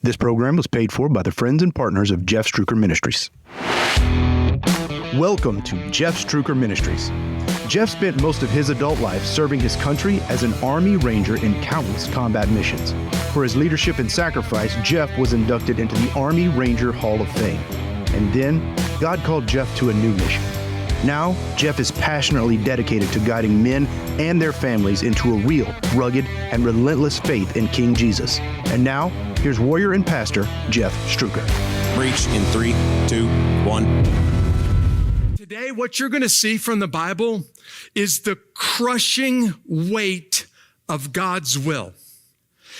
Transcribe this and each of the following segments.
This program was paid for by the friends and partners of Jeff Struecker Ministries. Welcome to Jeff Struecker Ministries. Jeff spent most of his adult life serving his country as an Army Ranger in countless combat missions. For his leadership and sacrifice, Jeff was inducted into the Army Ranger Hall of Fame. And then, God called Jeff to a new mission. Now, Jeff is passionately dedicated to guiding men and their families into a real, rugged, and relentless faith in King Jesus. And now, here's warrior and pastor, Jeff Struecker. Preach in 3, 2, 1. Today, what you're going to see from the Bible is the crushing weight of God's will.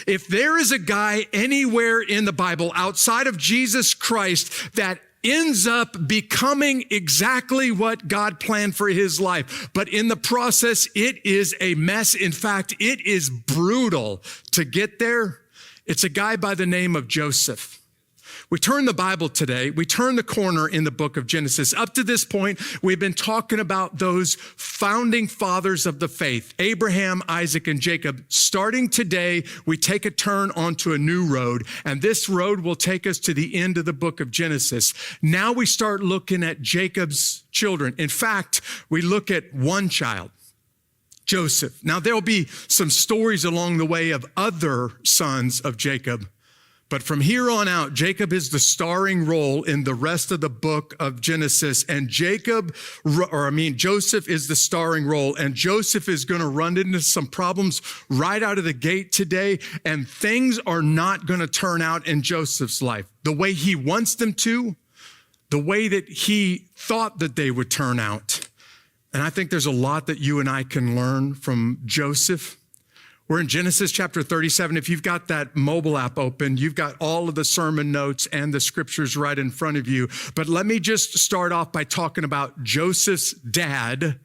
If there is a guy anywhere in the Bible outside of Jesus Christ that ends up becoming exactly what God planned for his life, but in the process, it is a mess. In fact, it is brutal to get there. It's a guy by the name of Joseph. We turn the Bible today, we turn the corner in the book of Genesis. Up to this point, we've been talking about those founding fathers of the faith, Abraham, Isaac, and Jacob. Starting today, we take a turn onto a new road, and this road will take us to the end of the book of Genesis. Now we start looking at Jacob's children. In fact, we look at one child, Joseph. Now, there'll be some stories along the way of other sons of Jacob. But from here on out, Jacob is the starring role in the rest of the book of Genesis. And Joseph is the starring role. And Joseph is going to run into some problems right out of the gate today. And things are not going to turn out in Joseph's life the way he wants them to, the way that he thought that they would turn out. And I think there's a lot that you and I can learn from Joseph. We're in Genesis chapter 37. If you've got that mobile app open, you've got all of the sermon notes and the scriptures right in front of you. But let me just start off by talking about Joseph's dad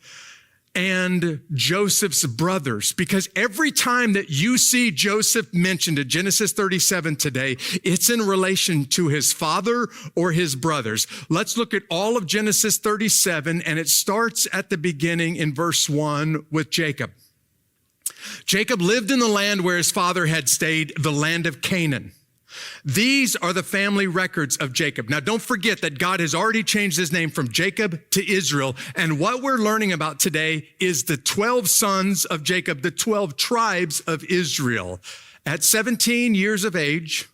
and Joseph's brothers, because every time that you see Joseph mentioned in Genesis 37 today, it's in relation to his father or his brothers. Let's look at all of Genesis 37, and it starts at the beginning in verse 1 with Jacob. Jacob lived in the land where his father had stayed, the land of Canaan. These are the family records of Jacob. Now, don't forget that God has already changed his name from Jacob to Israel. And what we're learning about today is the 12 sons of Jacob, the 12 tribes of Israel. At 17 years of age,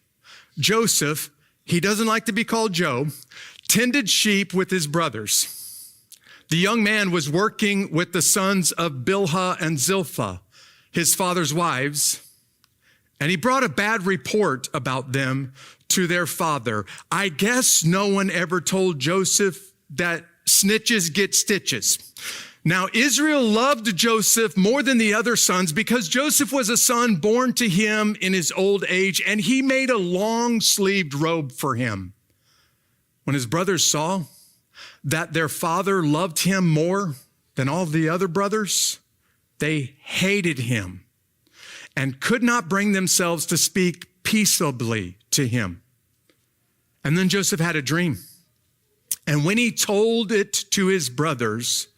Joseph, he doesn't like to be called Joe, tended sheep with his brothers. The young man was working with the sons of Bilhah and Zilpah, his father's wives, and he brought a bad report about them to their father. I guess no one ever told Joseph that snitches get stitches. Now, Israel loved Joseph more than the other sons because Joseph was a son born to him in his old age, and he made a long-sleeved robe for him. When his brothers saw that their father loved him more than all the other brothers, they hated him and could not bring themselves to speak peaceably to him. And then Joseph had a dream. And when he told it to his brothers,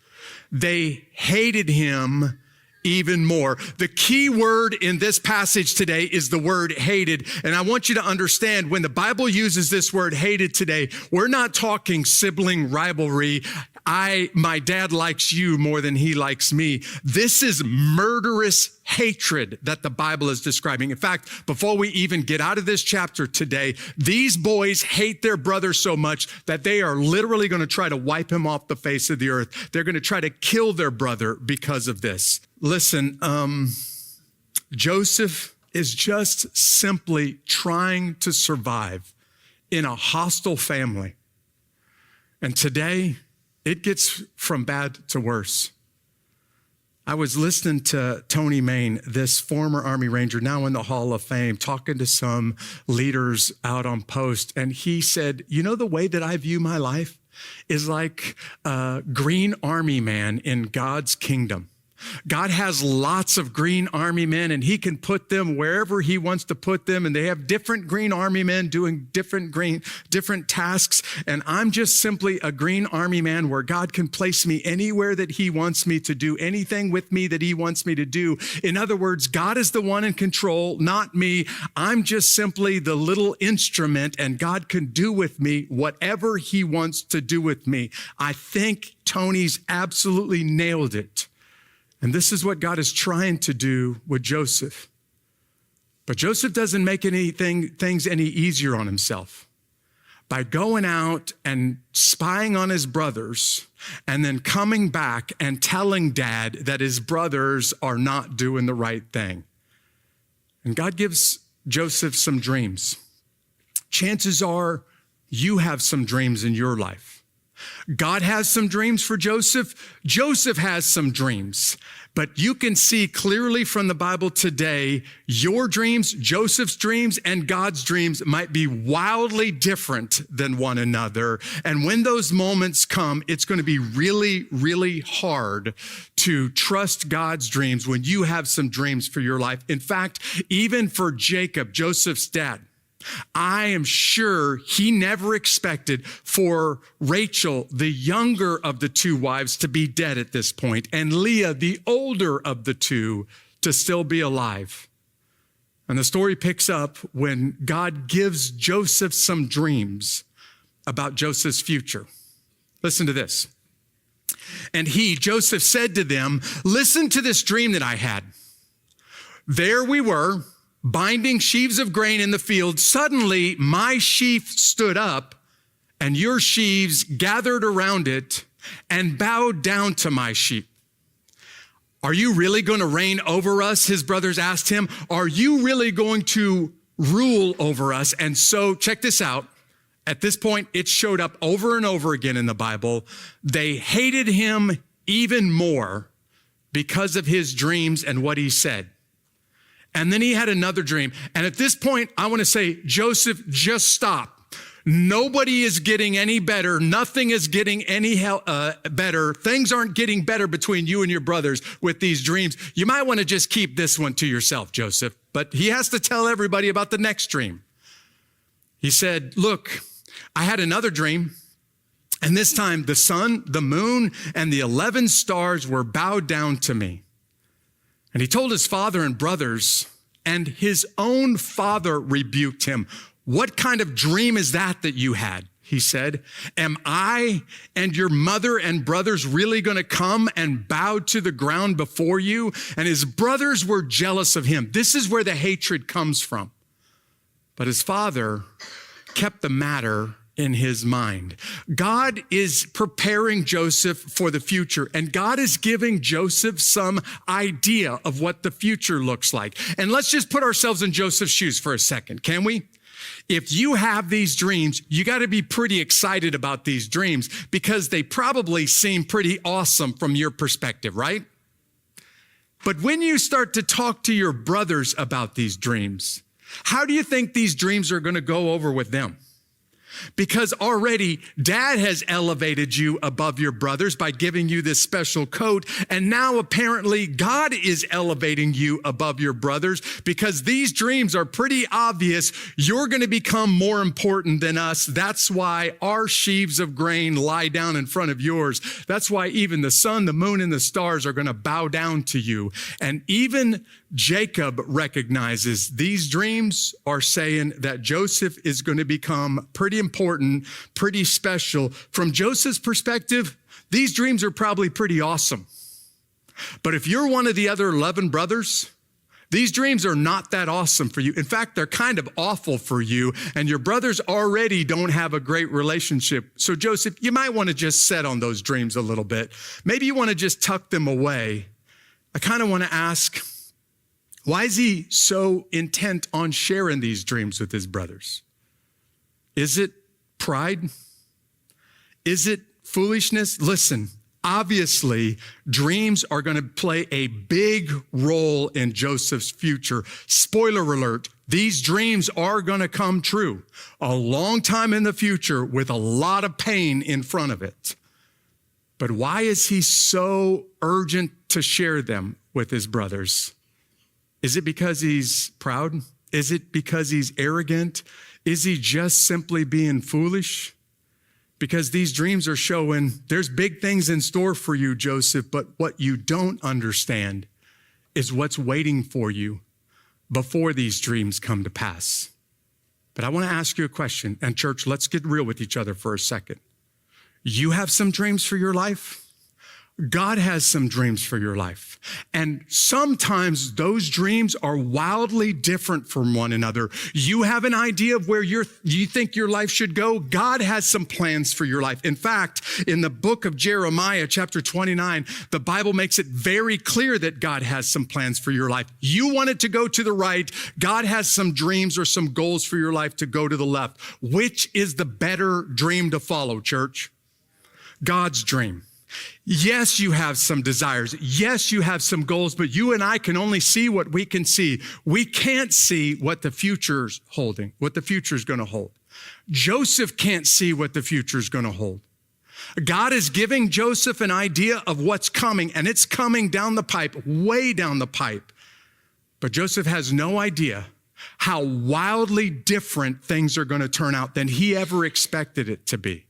they hated him even more. The key word in this passage today is the word hated. And I want you to understand, when the Bible uses this word hated today, we're not talking sibling rivalry. My dad likes you more than he likes me. This is murderous hatred that the Bible is describing. In fact, before we even get out of this chapter today, these boys hate their brother so much that they are literally going to try to wipe him off the face of the earth. They're going to try to kill their brother because of this. Listen, Joseph is just simply trying to survive in a hostile family. And today, it gets from bad to worse. I was listening to Tony Main, this former Army Ranger, now in the Hall of Fame, talking to some leaders out on post. And he said, you know, the way that I view my life is like a green army man in God's kingdom. God has lots of green army men, and he can put them wherever he wants to put them. And they have different green army men doing different tasks. And I'm just simply a green army man where God can place me anywhere that he wants me to do anything with me that he wants me to do. In other words, God is the one in control, not me. I'm just simply the little instrument, and God can do with me whatever he wants to do with me. I think Tony's absolutely nailed it. And this is what God is trying to do with Joseph. But Joseph doesn't make things any easier on himself. By going out and spying on his brothers and then coming back and telling dad that his brothers are not doing the right thing. And God gives Joseph some dreams. Chances are you have some dreams in your life. God has some dreams for Joseph. Joseph has some dreams. But you can see clearly from the Bible today, your dreams, Joseph's dreams, and God's dreams might be wildly different than one another. And when those moments come, it's going to be really, really hard to trust God's dreams when you have some dreams for your life. In fact, even for Jacob, Joseph's dad, I am sure he never expected for Rachel, the younger of the two wives, to be dead at this point, and Leah, the older of the two, to still be alive. And the story picks up when God gives Joseph some dreams about Joseph's future. Listen to this. And he, Joseph, said to them, "Listen to this dream that I had. There we were, binding sheaves of grain in the field. Suddenly my sheaf stood up, and your sheaves gathered around it and bowed down to my sheep." "Are you really going to reign over us?" his brothers asked him. "Are you really going to rule over us?" And so, check this out. At this point, it showed up over and over again in the Bible. They hated him even more because of his dreams and what he said. And then he had another dream. And at this point, I want to say, Joseph, just stop. Nobody is getting any better. Nothing is getting any better. Things aren't getting better between you and your brothers with these dreams. You might want to just keep this one to yourself, Joseph. But he has to tell everybody about the next dream. He said, "Look, I had another dream. And this time the sun, the moon, and the 11 stars were bowed down to me." And he told his father and brothers, and his own father rebuked him. "What kind of dream is that you had?" he said. "Am I and your mother and brothers really going to come and bow to the ground before you?" And his brothers were jealous of him. This is where the hatred comes from. But his father kept the matter in his mind. God is preparing Joseph for the future, and God is giving Joseph some idea of what the future looks like. And let's just put ourselves in Joseph's shoes for a second, can we? If you have these dreams, you got to be pretty excited about these dreams because they probably seem pretty awesome from your perspective, right? But when you start to talk to your brothers about these dreams, how do you think these dreams are going to go over with them? Because already dad has elevated you above your brothers by giving you this special coat. And now apparently God is elevating you above your brothers because these dreams are pretty obvious. You're going to become more important than us. That's why our sheaves of grain lie down in front of yours. That's why even the sun, the moon, and the stars are going to bow down to you. And even Jacob recognizes these dreams are saying that Joseph is going to become pretty important, pretty special. From Joseph's perspective, these dreams are probably pretty awesome. But if you're one of the other 11 brothers, these dreams are not that awesome for you. In fact, they're kind of awful for you, and your brothers already don't have a great relationship. So Joseph, you might want to just set on those dreams a little bit. Maybe you want to just tuck them away. I kind of want to ask, why is he so intent on sharing these dreams with his brothers? Is it pride? Is it foolishness? Listen, obviously, dreams are going to play a big role in Joseph's future. Spoiler alert, these dreams are going to come true a long time in the future with a lot of pain in front of it. But why is he so urgent to share them with his brothers? Is it because he's proud? Is it because he's arrogant? Is he just simply being foolish? Because these dreams are showing there's big things in store for you, Joseph, but what you don't understand is what's waiting for you before these dreams come to pass. But I want to ask you a question. And church, let's get real with each other for a second. You have some dreams for your life. God has some dreams for your life. And sometimes those dreams are wildly different from one another. You have an idea of where you think your life should go. God has some plans for your life. In fact, in the book of Jeremiah, chapter 29, the Bible makes it very clear that God has some plans for your life. You want it to go to the right. God has some dreams or some goals for your life to go to the left. Which is the better dream to follow, church? God's dream. Yes, you have some desires. Yes, you have some goals, but you and I can only see what we can see. We can't see what the future's holding, what the future's going to hold. Joseph can't see what the future's going to hold. God is giving Joseph an idea of what's coming, and it's coming down the pipe, way down the pipe. But Joseph has no idea how wildly different things are going to turn out than he ever expected it to be.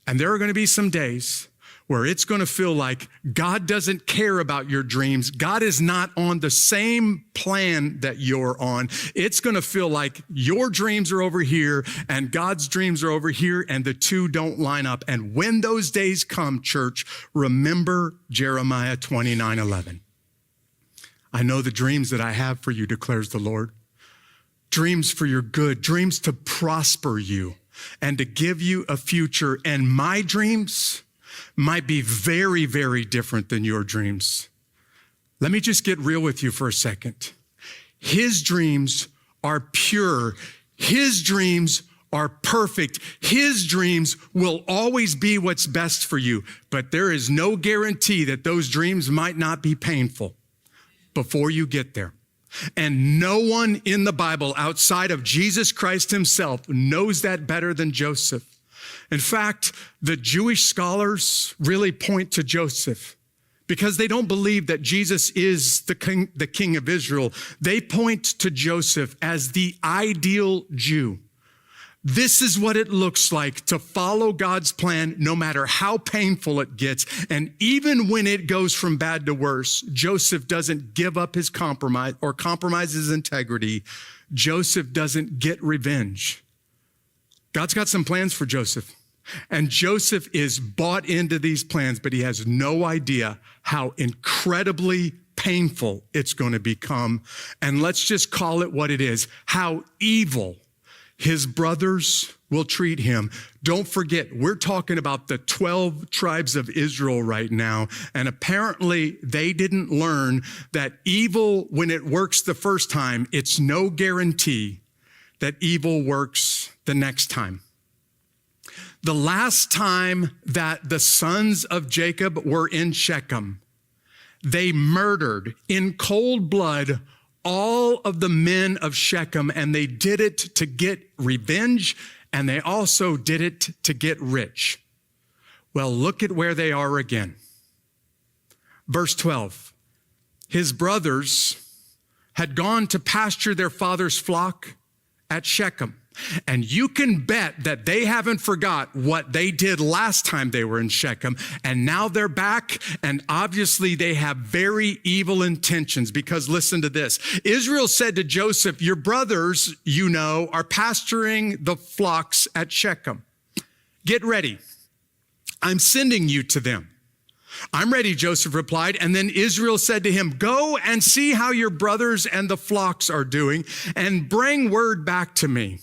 And there are going to be some days where it's going to feel like God doesn't care about your dreams. God is not on the same plan that you're on. It's going to feel like your dreams are over here and God's dreams are over here, and the two don't line up. And when those days come, church, remember Jeremiah 29:11. I know the dreams that I have for you, declares the Lord. Dreams for your good, dreams to prosper you and to give you a future. And my dreams might be very, very different than your dreams. Let me just get real with you for a second. His dreams are pure. His dreams are perfect. His dreams will always be what's best for you. But there is no guarantee that those dreams might not be painful before you get there. And no one in the Bible outside of Jesus Christ himself knows that better than Joseph. In fact, the Jewish scholars really point to Joseph because they don't believe that Jesus is the king of Israel. They point to Joseph as the ideal Jew. This is what it looks like to follow God's plan, no matter how painful it gets. And even when it goes from bad to worse, Joseph doesn't give up his compromise or compromise his integrity. Joseph doesn't get revenge. God's got some plans for Joseph, and Joseph is bought into these plans, but he has no idea how incredibly painful it's going to become. And let's just call it what it is, how evil his brothers will treat him. Don't forget, we're talking about the 12 tribes of Israel right now, and apparently they didn't learn that evil, when it works the first time, it's no guarantee that evil works the next time. The last time that the sons of Jacob were in Shechem, they murdered in cold blood all of the men of Shechem, and they did it to get revenge, and they also did it to get rich. Well, look at where they are again. Verse 12, his brothers had gone to pasture their father's flock at Shechem. And you can bet that they haven't forgot what they did last time they were in Shechem. And now they're back. And obviously they have very evil intentions, because listen to this. Israel said to Joseph, your brothers, you know, are pasturing the flocks at Shechem. Get ready. I'm sending you to them. I'm ready, Joseph replied. And then Israel said to him, go and see how your brothers and the flocks are doing, and bring word back to me.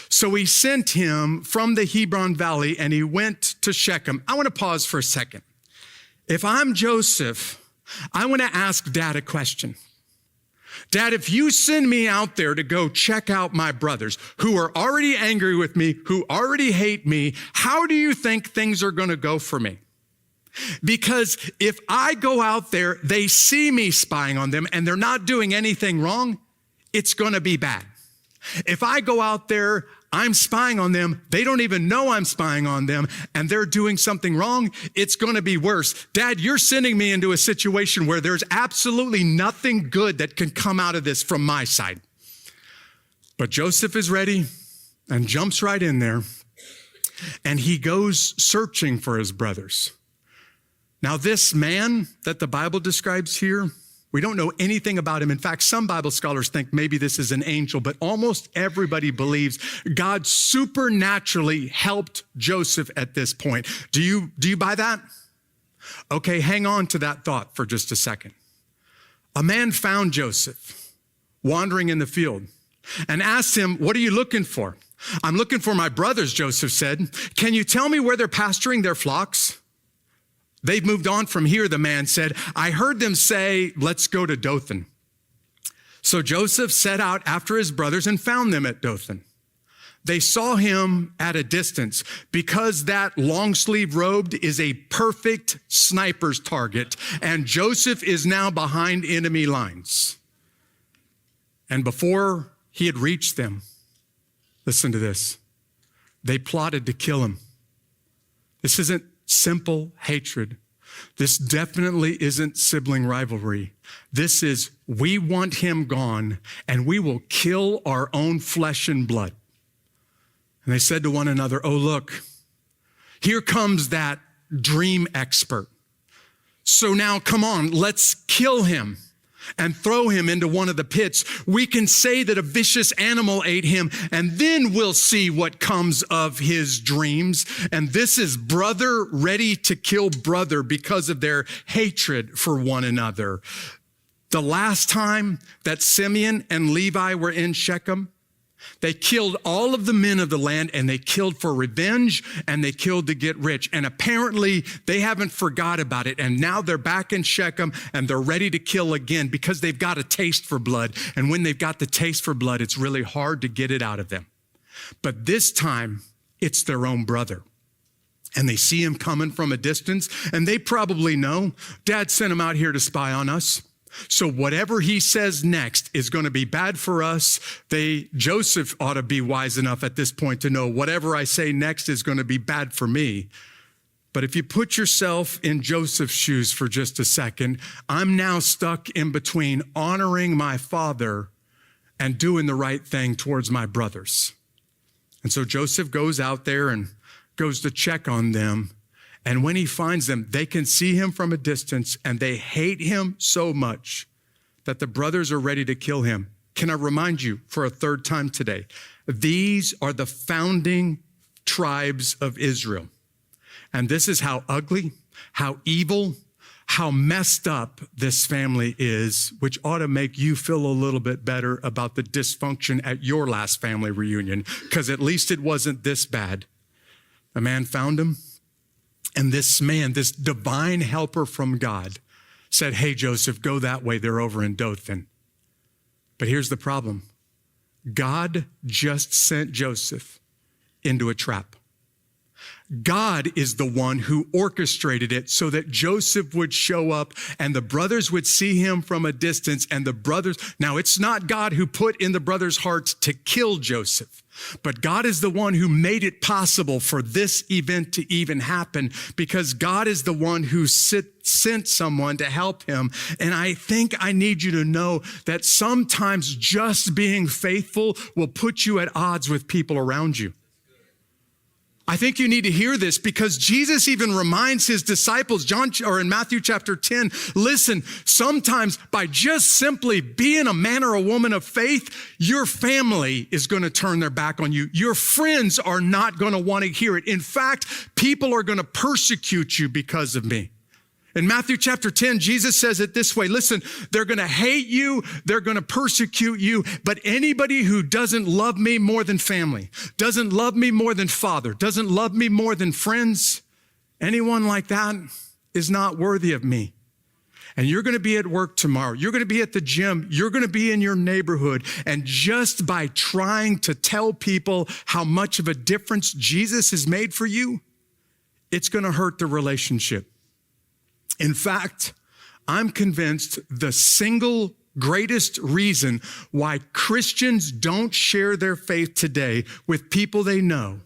So he sent him from the Hebron Valley, and he went to Shechem. I want to pause for a second. If I'm Joseph, I want to ask Dad a question. Dad, if you send me out there to go check out my brothers who are already angry with me, who already hate me, how do you think things are going to go for me? Because if I go out there, they see me spying on them and they're not doing anything wrong, it's going to be bad. If I go out there, I'm spying on them. They don't even know I'm spying on them, and they're doing something wrong. It's going to be worse. Dad, you're sending me into a situation where there's absolutely nothing good that can come out of this from my side. But Joseph is ready and jumps right in there, and he goes searching for his brothers. Now, this man that the Bible describes here, we don't know anything about him. In fact, some Bible scholars think maybe this is an angel, but almost everybody believes God supernaturally helped Joseph at this point. Do you buy that? Okay, hang on to that thought for just a second. A man found Joseph wandering in the field and asked him, "What are you looking for?" "I'm looking for my brothers," Joseph said. "Can you tell me where they're pasturing their flocks?" "They've moved on from here," the man said. "I heard them say, 'Let's go to Dothan.'" So Joseph set out after his brothers and found them at Dothan. They saw him at a distance because that long sleeve robe is a perfect sniper's target, and Joseph is now behind enemy lines. And before he had reached them, listen to this, they plotted to kill him. This isn't simple hatred. This definitely isn't sibling rivalry. This is, we want him gone, and we will kill our own flesh and blood. And they said to one another, "Oh, look, here comes that dream expert. So now come on, let's kill him and throw him into one of the pits. We can say that a vicious animal ate him, and then we'll see what comes of his dreams." And this is brother ready to kill brother because of their hatred for one another. The last time that Simeon and Levi were in Shechem, they killed all of the men of the land, and they killed for revenge, and they killed to get rich. And apparently they haven't forgot about it. And now they're back in Shechem, and they're ready to kill again because they've got a taste for blood. And when they've got the taste for blood, it's really hard to get it out of them. But this time it's their own brother. And they see him coming from a distance, and they probably know Dad sent him out here to spy on us. So whatever he says next is going to be bad for us. Joseph ought to be wise enough at this point to know whatever I say next is going to be bad for me. But if you put yourself in Joseph's shoes for just a second, I'm now stuck in between honoring my father and doing the right thing towards my brothers. And so Joseph goes out there and goes to check on them. And when he finds them, they can see him from a distance, and they hate him so much that the brothers are ready to kill him. Can I remind you for a third time today, these are the founding tribes of Israel. And this is how ugly, how evil, how messed up this family is, which ought to make you feel a little bit better about the dysfunction at your last family reunion, because at least it wasn't this bad. A man found him. And this man, this divine helper from God, said, "Hey, Joseph, go that way. They're over in Dothan." But here's the problem. God just sent Joseph into a trap. God is the one who orchestrated it so that Joseph would show up and the brothers would see him from a distance, and the brothers, now it's not God who put in the brothers' hearts to kill Joseph, but God is the one who made it possible for this event to even happen, because God is the one who sent someone to help him. And I think I need you to know that sometimes just being faithful will put you at odds with people around you. I think you need to hear this, because Jesus even reminds his disciples, in Matthew chapter 10, listen, sometimes by just simply being a man or a woman of faith, your family is going to turn their back on you. Your friends are not going to want to hear it. In fact, people are going to persecute you because of me. In Matthew chapter 10, Jesus says it this way, listen, they're going to hate you, they're going to persecute you, but anybody who doesn't love me more than family, doesn't love me more than father, doesn't love me more than friends, anyone like that is not worthy of me. And you're going to be at work tomorrow, you're going to be at the gym, you're going to be in your neighborhood, and just by trying to tell people how much of a difference Jesus has made for you, it's going to hurt the relationship. In fact, I'm convinced the single greatest reason why Christians don't share their faith today with people they know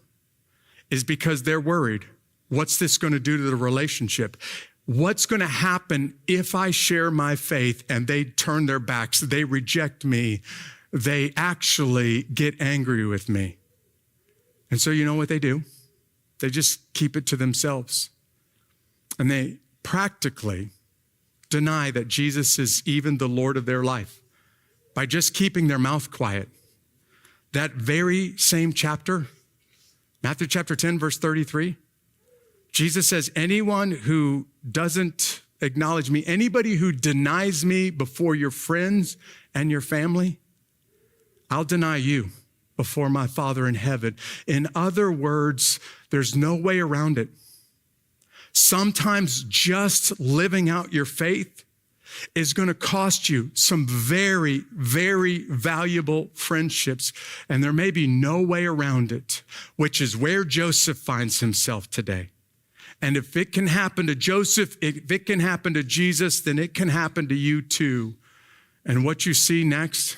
is because they're worried. What's this going to do to the relationship? What's going to happen if I share my faith and they turn their backs, they reject me, they actually get angry with me? And so you know what they do? They just keep it to themselves. And they practically deny that Jesus is even the Lord of their life by just keeping their mouth quiet. That very same chapter, Matthew chapter 10, verse 33, Jesus says, anyone who doesn't acknowledge me, anybody who denies me before your friends and your family, I'll deny you before my Father in heaven. In other words, there's no way around it. Sometimes just living out your faith is going to cost you some very, very valuable friendships, and there may be no way around it, which is where Joseph finds himself today. And if it can happen to Joseph, if it can happen to Jesus, then it can happen to you too. And what you see next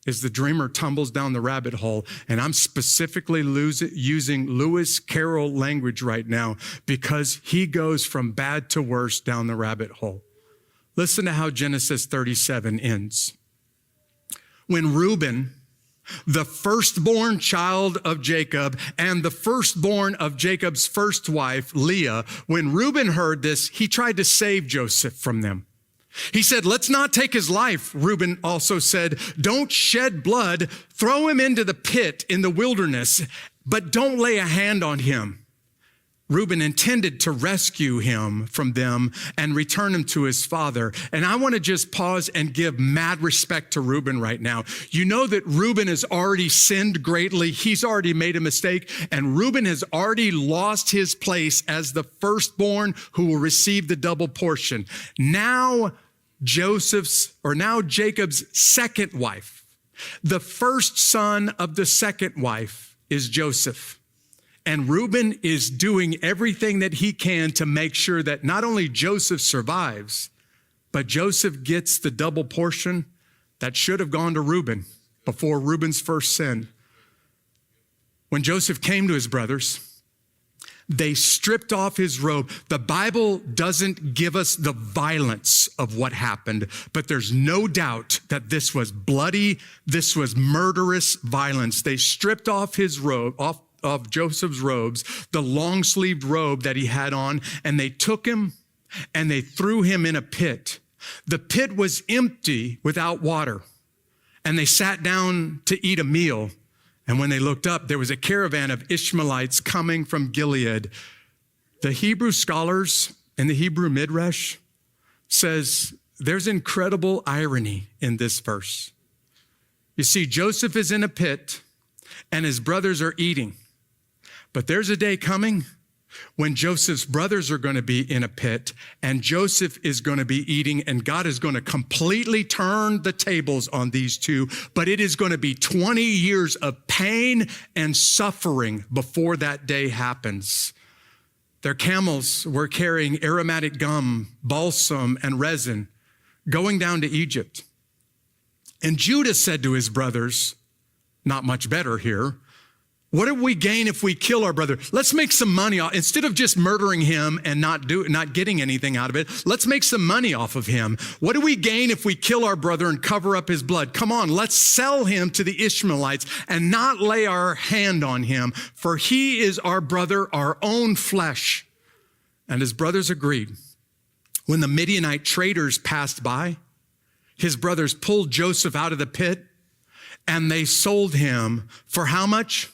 is the dreamer tumbles down the rabbit hole. And I'm specifically using Lewis Carroll language right now because he goes from bad to worse down the rabbit hole. Listen to how Genesis 37 ends. When Reuben, the firstborn child of Jacob and the firstborn of Jacob's first wife, Leah, when Reuben heard this, he tried to save Joseph from them. He said, let's not take his life. Reuben also said, don't shed blood. Throw him into the pit in the wilderness, but don't lay a hand on him. Reuben intended to rescue him from them and return him to his father. And I want to just pause and give mad respect to Reuben right now. You know that Reuben has already sinned greatly. He's already made a mistake. And Reuben has already lost his place as the firstborn who will receive the double portion. Now Jacob's second wife, the first son of the second wife is Joseph. And Reuben is doing everything that he can to make sure that not only Joseph survives, but Joseph gets the double portion that should have gone to Reuben before Reuben's first sin. When Joseph came to his brothers, they stripped off his robe. The Bible doesn't give us the violence of what happened, but there's no doubt that this was bloody, this was murderous violence. They stripped off his robe, of Joseph's robes, the long-sleeved robe that he had on, and they took him and they threw him in a pit. The pit was empty without water, and they sat down to eat a meal. And when they looked up, there was a caravan of Ishmaelites coming from Gilead. The Hebrew scholars and the Hebrew Midrash says there's incredible irony in this verse. You see, Joseph is in a pit and his brothers are eating. But there's a day coming when Joseph's brothers are going to be in a pit and Joseph is going to be eating, and God is going to completely turn the tables on these two. But it is going to be 20 years of pain and suffering before that day happens. Their camels were carrying aromatic gum, balsam, and resin going down to Egypt. And Judah said to his brothers, not much better here, what do we gain if we kill our brother? Let's make some money off. Instead of just murdering him and not getting anything out of it, let's make some money off of him. What do we gain if we kill our brother and cover up his blood? Come on, let's sell him to the Ishmaelites and not lay our hand on him, for he is our brother, our own flesh. And his brothers agreed. When the Midianite traders passed by, his brothers pulled Joseph out of the pit and they sold him for how much?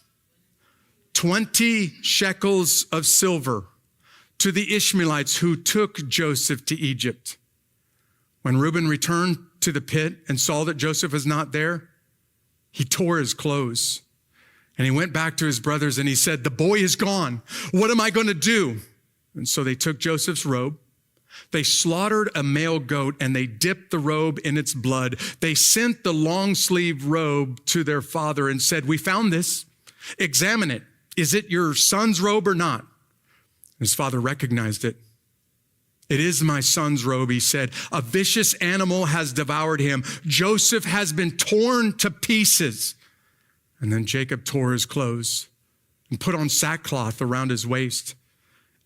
20 shekels of silver to the Ishmaelites who took Joseph to Egypt. When Reuben returned to the pit and saw that Joseph was not there, he tore his clothes and he went back to his brothers and he said, the boy is gone. What am I going to do? And so they took Joseph's robe. They slaughtered a male goat and they dipped the robe in its blood. They sent the long-sleeved robe to their father and said, we found this. Examine it. Is it your son's robe or not? His father recognized it. It is my son's robe, he said. A vicious animal has devoured him. Joseph has been torn to pieces. And then Jacob tore his clothes and put on sackcloth around his waist.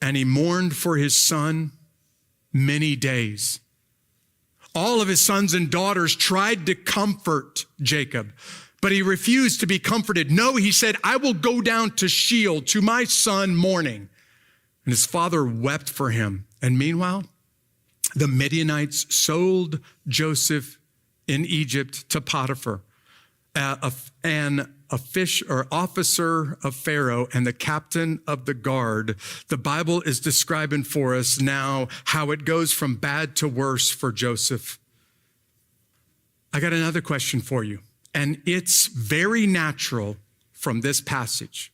And he mourned for his son many days. All of his sons and daughters tried to comfort Jacob, but he refused to be comforted. No, he said, I will go down to Sheol, to my son mourning. And his father wept for him. And meanwhile, the Midianites sold Joseph in Egypt to Potiphar, an officer of Pharaoh and the captain of the guard. The Bible is describing for us now how it goes from bad to worse for Joseph. I got another question for you, and it's very natural from this passage.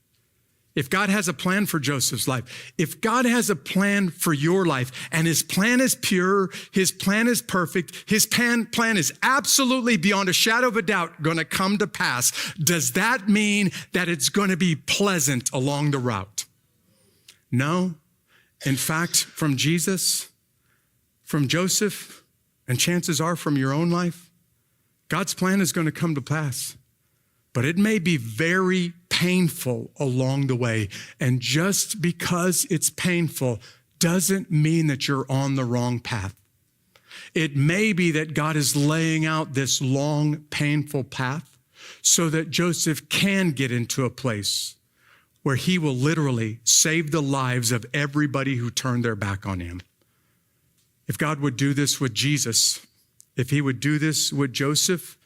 If God has a plan for Joseph's life, if God has a plan for your life, and his plan is pure, his plan is perfect, his plan is absolutely beyond a shadow of a doubt going to come to pass, does that mean that it's going to be pleasant along the route? No. In fact, from Jesus, from Joseph, and chances are from your own life, God's plan is going to come to pass. But it may be very painful along the way. And just because it's painful doesn't mean that you're on the wrong path. It may be that God is laying out this long, painful path so that Joseph can get into a place where he will literally save the lives of everybody who turned their back on him. If God would do this with Jesus, if he would do this with Joseph,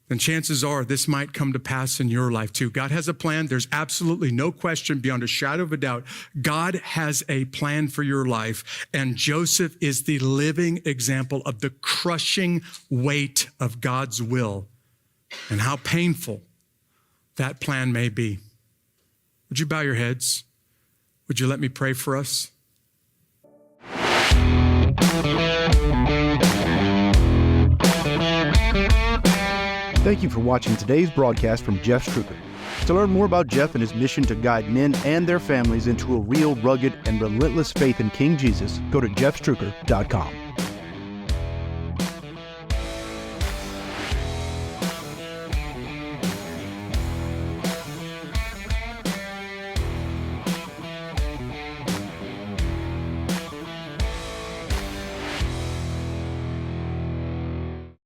then chances are this might come to pass in your life too. God has a plan. There's absolutely no question beyond a shadow of a doubt. God has a plan for your life. And Joseph is the living example of the crushing weight of God's will and how painful that plan may be. Would you bow your heads? Would you let me pray for us? Thank you for watching today's broadcast from Jeff Struecker. To learn more about Jeff and his mission to guide men and their families into a real, rugged, and relentless faith in King Jesus, go to jeffstruecker.com.